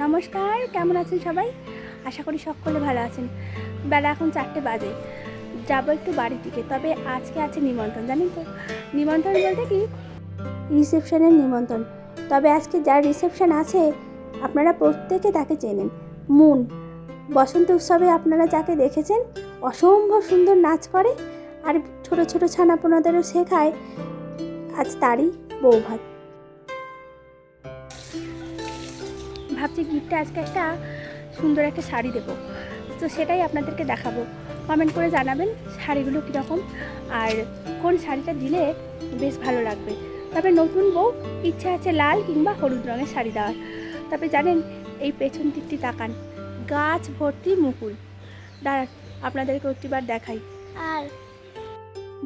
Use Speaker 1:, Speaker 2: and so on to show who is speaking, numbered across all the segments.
Speaker 1: নমস্কার, কেমন আছেন সবাই? আশা করি সকলে ভালো আছেন। বেলা এখন 4টে বাজে, যাবো একটু বাড়ির দিকে। তবে আজকে আছে নিমন্ত্রণ, জানেন তো? নিমন্ত্রণ বলতে কি, রিসেপশনের নিমন্ত্রণ। তবে আজকে যার রিসেপশন আছে আপনারা প্রত্যেকে তাকে চেনেন, মুন। বসন্ত উৎসবে আপনারা যাকে দেখেছেন, অসম্ভব সুন্দর নাচ করে আর ছোট ছোট ছানাপোনাদেরও শেখায়। আজ তারই বৌভাত। ভাবছি গিফটে আজকে একটা সুন্দর একটা শাড়ি দেবো, তো সেটাই আপনাদেরকে দেখাবো। কমেন্ট করে জানাবেন শাড়িগুলো কীরকম আর কোন শাড়িটা দিলে বেশ ভালো লাগবে। তবে নতুন বউ ইচ্ছা আছে লাল কিংবা হলুদ রঙের শাড়ি দেওয়ার। তবে জানেন, এই পেছন দিকটি তাকান, গাছ ভর্তি মুকুল। দাঁড়ান আপনাদেরকে একটিবার দেখাই। আর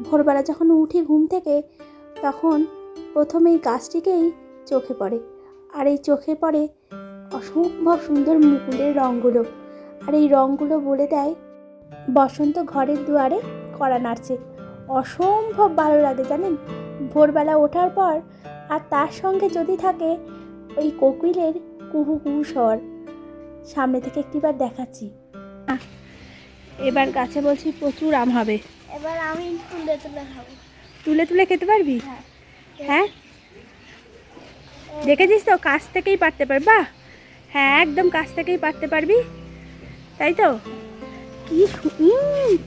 Speaker 1: ভোরবেলা যখন উঠি ঘুম থেকে, তখন প্রথমে এই গাছটিকেই চোখে পড়ে। আর এই চোখে পড়ে অসম্ভব সুন্দর মুকুলের রঙগুলো। আর এই রঙগুলো বলে দেয় বসন্ত ঘরের দুয়ারে কড়া নাড়ছে। অসম্ভব ভালো লাগে জানেন, ভোরবেলা ওঠার পর। আর তার সঙ্গে যদি থাকে ওই কোকিলের কুহু কুহু স্বর। সামনে থেকে একটিবার দেখাচ্ছি। এবার গাছে বলছি প্রচুর আম হবে।
Speaker 2: এবার আমি তুলে তুলে খাবো।
Speaker 1: তুলে তুলে খেতে পারবি? হ্যাঁ, দেখেছিস তো, কাছ থেকেই পারতে পারবি। বাহ, হ্যাঁ একদম কাছ থেকেই পারতে পারবি, তাই তো?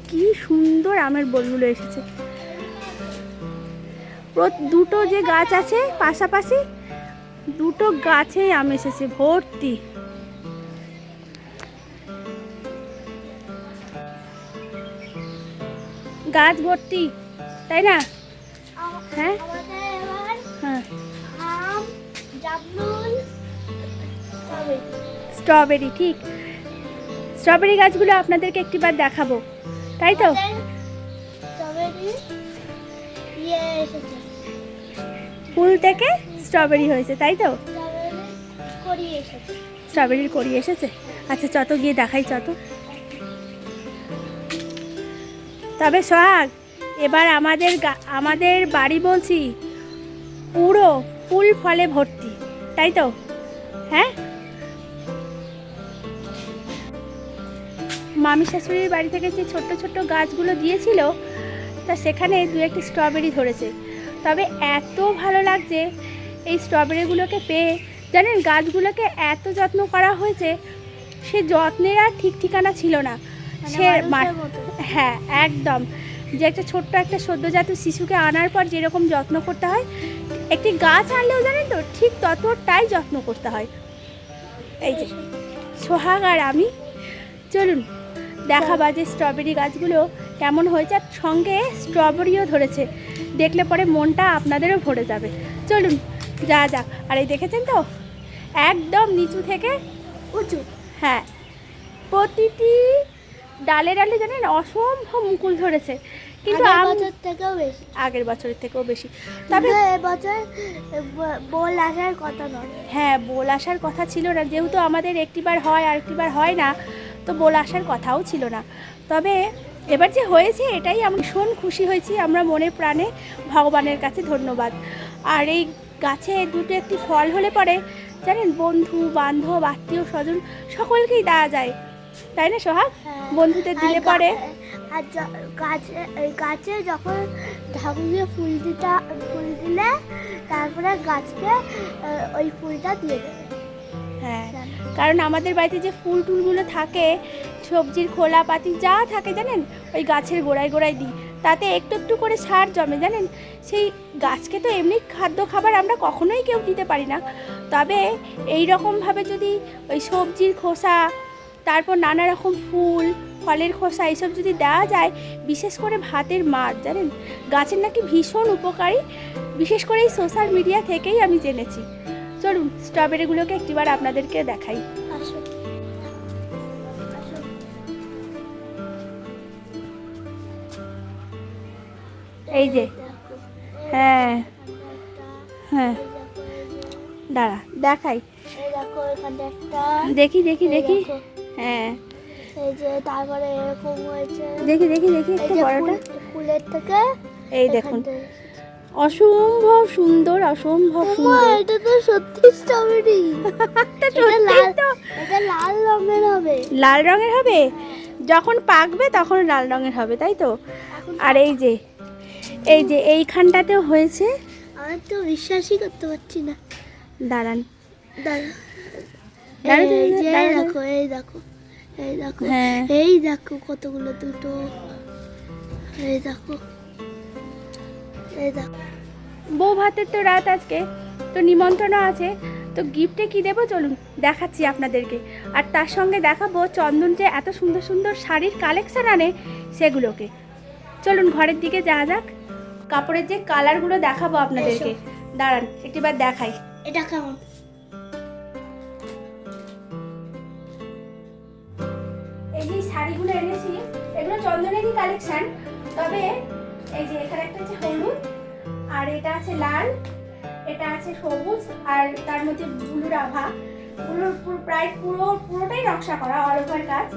Speaker 1: কি সুন্দর আমের বোলগুলো এসেছে। দুটো যে গাছ আছে পাশাপাশি, দুটো গাছেই আম এসেছে ভর্তি। গাছ ভর্তি, তাই না? হ্যাঁ হ্যাঁ, স্ট্রবেরি, ঠিক। স্ট্রবেরি গাছগুলো আপনাদেরকে একটিবার দেখাবো, তাই তো? ফুল থেকে স্ট্রবেরি হয়েছে, তাই তো? স্ট্রবেরির কড়ি এসেছে। আচ্ছা চত গিয়ে দেখাই, চত। তবে সোহাগ, এবার আমাদের বাড়ি বলছি পুরো ফুল ফলে ভর্তি, তাই তো? হ্যাঁ, মামি শাশুড়ির বাড়ি থেকে যে ছোট্ট ছোট্ট গাছগুলো দিয়েছিল, তা সেখানে দু একটি স্ট্রবেরি ধরেছে। তবে এত ভালো লাগছে এই স্ট্রবেরিগুলোকে পেয়ে। জানেন, গাছগুলোকে এত যত্ন করা হয়েছে, সে যত্নের আর ঠিক ঠিকানা ছিল না। সে হ্যাঁ একদম, যে একটা ছোট্ট একটা সদ্যজাত শিশুকে আনার পর যেরকম যত্ন করতে হয়, একটি গাছ আনলেও জানেন তো ঠিক ততটাই যত্ন করতে হয়। এই যে সোহাগ আর আমি, চলুন দেখাবা যে স্ট্রবেরি গাছগুলো কেমন হয়েছে। আর সঙ্গে স্ট্রবেরিও ধরেছে, দেখলে পরে মনটা আপনাদেরও ভরে যাবে। চলুন যা যাক। আর এই দেখেছেন তো, একদম নিচু থেকে উঁচু, হ্যাঁ প্রতিটি ডালে ডালে জানেন অসম্ভব মুকুল ধরেছে। কিন্তু আগের বছরের থেকেও বেশি। তবে
Speaker 2: এবছর বোল আসার কথা নয়।
Speaker 1: হ্যাঁ, বোল আসার কথা ছিল না, যেহেতু আমাদের একটিবার হয় আর একটিবার হয় না, তো বোল আসার কথাও ছিল না। তবে এবার যে হয়েছে, এটাই আমরা ভীষণ খুশি হয়েছি। আমরা মনে প্রাণে ভগবানের কাছে ধন্যবাদ। আর এই গাছে দুটো একটি ফল হলে পরে জানেন, বন্ধু বান্ধব আত্মীয় স্বজন সকলকেই দেওয়া যায়, তাই না সোহাগ? বন্ধুদের দিলে পরে,
Speaker 2: আর গাছে যখন ঠাকুরকে ফুল দিলে তারপরে গাছকে ওই ফুলটা দিয়ে দেবে।
Speaker 1: হ্যাঁ, কারণ আমাদের বাড়িতে যে ফুল টুলগুলো থাকে, সবজির খোলা পাতি যা থাকে জানেন, ওই গাছের গোড়ায় গোড়ায় দিই। তাতে একটু একটু করে সার জমে জানেন। সেই গাছকে তো এমনি খাদ্য খাবার আমরা কখনোই কেউ দিতে পারি না। তবে এই রকমভাবে যদি ওই সবজির খোসা, তারপর নানা রকম ফুল ফলের খোসা এইসব যদি দেওয়া যায়, বিশেষ করে ভাতের মার, জানেন গাছের নাকি ভীষণ উপকারী। বিশেষ করে এই সোশ্যাল মিডিয়া থেকেই আমি জেনেছি। চলুন স্ট্রবেরিগুলোকে একটিবার আপনাদেরকে দেখাই। এই যে, হ্যাঁ হ্যাঁ, দাঁড়া দেখাই, দেখি দেখি দেখি, হ্যাঁ
Speaker 2: এই যে তারপরে এরকম হয়েছে,
Speaker 1: দেখি দেখি দেখি একটু বড়টা
Speaker 2: ফুলের থেকে
Speaker 1: এই দেখুন। অসম্ভব সুন্দর, অসম্ভব
Speaker 2: ওমা,
Speaker 1: সুন্দর।
Speaker 2: এটা তো সত্যি স্ট্রবেরি।
Speaker 1: সত্যিই তো।
Speaker 2: এটা লাল রঙের হবে।
Speaker 1: লাল রঙের হবে, যখন পাকবে তখন লাল রঙের হবে, তাই তো?
Speaker 2: এখন
Speaker 1: আর এই যে এইখানটাতেও হয়েছে।
Speaker 2: আমি তো বিশ্বাসই করতে পারছি না।
Speaker 1: দাঁড়ান,
Speaker 2: দাঁড়া,
Speaker 1: দাঁড়া,
Speaker 2: এই যে
Speaker 1: দাঁড়া,
Speaker 2: এই
Speaker 1: দাঁড়া।
Speaker 2: দেখো, এই দেখো, এই দেখো,
Speaker 1: হ্যাঁ।
Speaker 2: এই দেখো কতগুলো, দুটো, এই দেখো, এই দেখো।
Speaker 1: বউ ভাতের তো রাত আজকে, তো নিমন্ত্রণ আছে, তো গিফটে কি দেবো চলুন দেখাচ্ছি আপনাদেরকে। আর তার সঙ্গে দেখাবো চন্দন যে এত সুন্দর সুন্দর শাড়ির কালেকশন আনে সেগুলোকে। চলুন ঘরের দিকে যাওয়া যাক, কাপড়ের যে কালারগুলো দেখাবো আপনাদেরকে। দাঁড়ান একটিবার দেখাই।
Speaker 2: এটা কেমন?
Speaker 1: এই যে শাড়িগুলো এনেছি এগুলো চন্দনেরই কালেকশন, তবে এই যে এখানে একটা আছে হলুদ, আর এটা আছে লাল, এটা আছে সবুজ, আর তার মধ্যে ব্লুর আভা। প্রায় পুরোটাই নকশা করা, অল ওভার কাজ।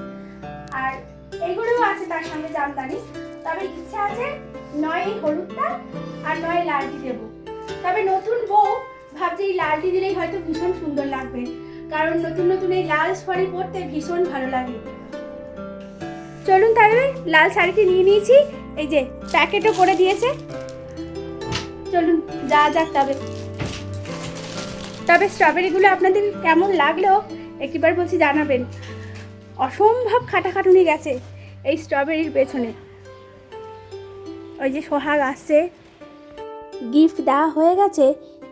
Speaker 1: আর এইগুলোও আছে তার সঙ্গে জামদানি। তবে ইচ্ছা আছে নয় এই হলুদটা আর নয় লালটি দেবো। তবে নতুন বউ ভাবছি এই লালটি দিলেই হয়তো ভীষণ সুন্দর লাগবে, কারণ নতুন নতুন এই লাল শাড়ি পরতে ভীষণ ভালো লাগে। চলুন তাহলে লাল শাড়িটি নিয়ে নিয়েছি, এই যে প্যাকেটও করে দিয়েছে। চলুন যাওয়া যাক। তবে স্ট্রবেরিগুলো আপনাদের কেমন লাগলো একটিবার বলছি জানাবেন। অসম্ভব খাটাখাটুনি গেছে এই স্ট্রবেরির পেছনে। ওই যে সোহাগ আসছে, গিফট দেওয়া হয়ে গেছে,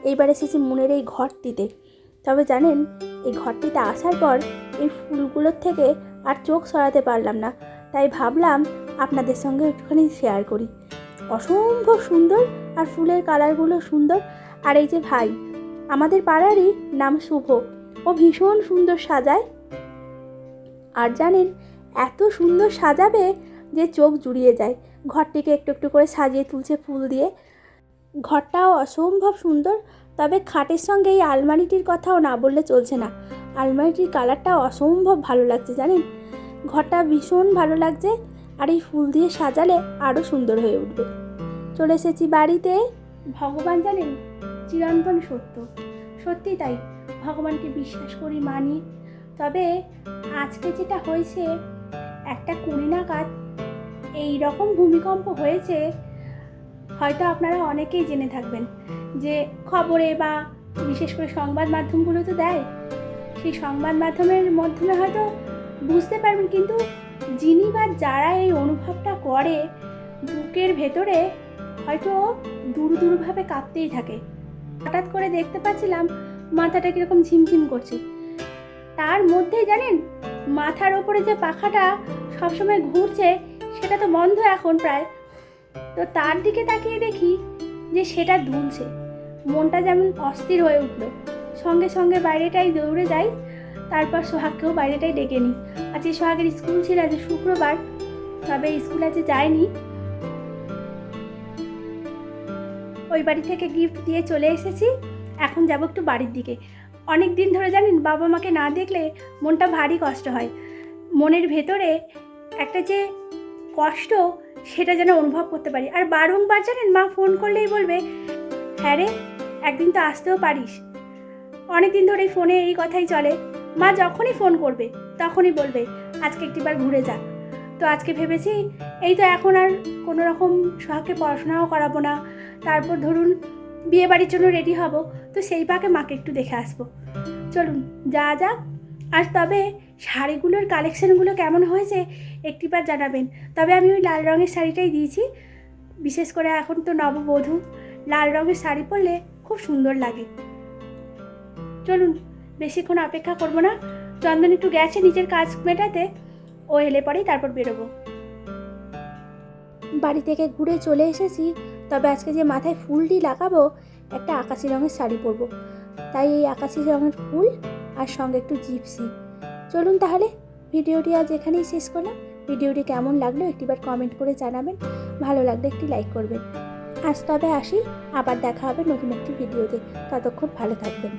Speaker 1: এইবার এসেছি মনের এই ঘরটিতে। তবে জানেন এই ঘরটিতে আসার পর এই ফুলগুলোর থেকে আর চোখ সরাতে পারলাম না, তাই ভাবলাম আপনাদের সঙ্গে একটুখানি শেয়ার করি। অসম্ভব সুন্দর, আর ফুলের কালারগুলো সুন্দর। আর এই যে ভাই, আমাদের পাড়ারই, নাম শুভ, ও ভীষণ সুন্দর সাজায়। আর জানেন এত সুন্দর সাজাবে যে চোখ জুড়িয়ে যায়। ঘরটিকে একটু একটু করে সাজিয়ে তুলছে ফুল দিয়ে। ঘরটাও অসম্ভব সুন্দর। তবে খাটের সঙ্গে এই আলমারিটির কথাও না বললে চলছে না। আলমারিটির কালারটাও অসম্ভব ভালো লাগছে জানেন। ঘরটা ভীষণ ভালো লাগছে, আর এই ফুল দিয়ে সাজালে আরও সুন্দর হয়ে উঠবে। চলে এসেছি বাড়িতে। ভগবান জানেন চিরন্তন সত্য, সত্যি তাই। ভগবানকে বিশ্বাস করি, মানি। তবে আজকে যেটা হয়েছে, একটা 20 নাগাদ এই রকম ভূমিকম্প হয়েছে, হয়তো আপনারা অনেকেই জেনে থাকবেন যে খবরে বা বিশেষ করে সংবাদ মাধ্যমগুলো তো দেয়। সেই সংবাদ মাধ্যমের মাধ্যমে হয়তো বুঝতে পারবেন, কিন্তু যিনি বা যারা এই অনুভবটা করে বুকের ভেতরে হয়তো দুরুভাবে কাঁপতেই থাকে। হঠাৎ করে দেখতে পাচ্ছিলাম মাথাটা কীরকম ঝিমঝিম করছে। তার মধ্যেই জানেন মাথার ওপরে যে পাখাটা সবসময় ঘুরছে সেটা তো বন্ধ এখন প্রায়। তো তার দিকে তাকিয়ে দেখি যে সেটা দুলছে। মনটা যেমন অস্থির হয়ে উঠলো। সঙ্গে সঙ্গে বাইরেটাই দৌড়ে যাই, তারপর সোহাগকেও বাইরেটাই ডেকে নিই। আজকে সোহাগের স্কুল ছিল, আজ শুক্রবার, তবে স্কুল আজকে যায়নি। ওই বাড়ি থেকে গিফট দিয়ে চলে এসেছি, এখন যাব একটু বাড়ির দিকে। অনেক দিন ধরে জানেন বাবা মাকে না দেখলে মনটা ভারী কষ্ট হয়। মনের ভেতরে একটা যে কষ্ট সেটা যেন অনুভব করতে পারি। আর বারংবার জানেন মা ফোন করলেই বলবে, হ্যাঁ রে একদিন তো আসতেও পারিস। অনেক দিন ধরে ফোনে এই কথাই চলে। মা যখনই ফোন করবে তখনই বলবে আজকে একটিবার ঘুরে যা। তো আজকে ভেবেছি এই তো এখন আর কোনো রকম সোহাগকে পড়াশোনাও করাবো না, তারপর ধরুন বিয়ে বাড়ির জন্য রেডি হব, তো সেই পাকে মাকে একটু দেখে আসবো। চলুন যা যাক। আর তবে শাড়িগুলোর কালেকশানগুলো কেমন হয়েছে একটিবার জানাবেন। তবে আমি ওই লাল রঙের শাড়িটাই দিয়েছি। বিশেষ করে এখন তো নববধূ লাল রঙের শাড়ি পরলে খুব সুন্দর লাগে। চলুন বেশিক্ষণ অপেক্ষা করব না, চন্দন একটু গেছে নিজের কাজ মেটাতে, ও এলে পরেই তারপর বেরোবো। বাড়ি থেকে ঘুরে চলে এসেছি। তবে আজকে যে মাথায় ফুলটি লাগাবো, একটা আকাশি রঙের শাড়ি পরবো, তাই এই আকাশি রঙের ফুল আর সঙ্গে একটু জিপসি। চলুন তাহলে ভিডিওটি আজ এখানেই শেষ করলাম। ভিডিওটি কেমন লাগলো একটিবার কমেন্ট করে জানাবেন, ভালো লাগলে একটি লাইক করবেন। আজ তবে আসি, আবার দেখা হবে নতুন একটি ভিডিওতে। ততক্ষণ ভালো থাকবেন।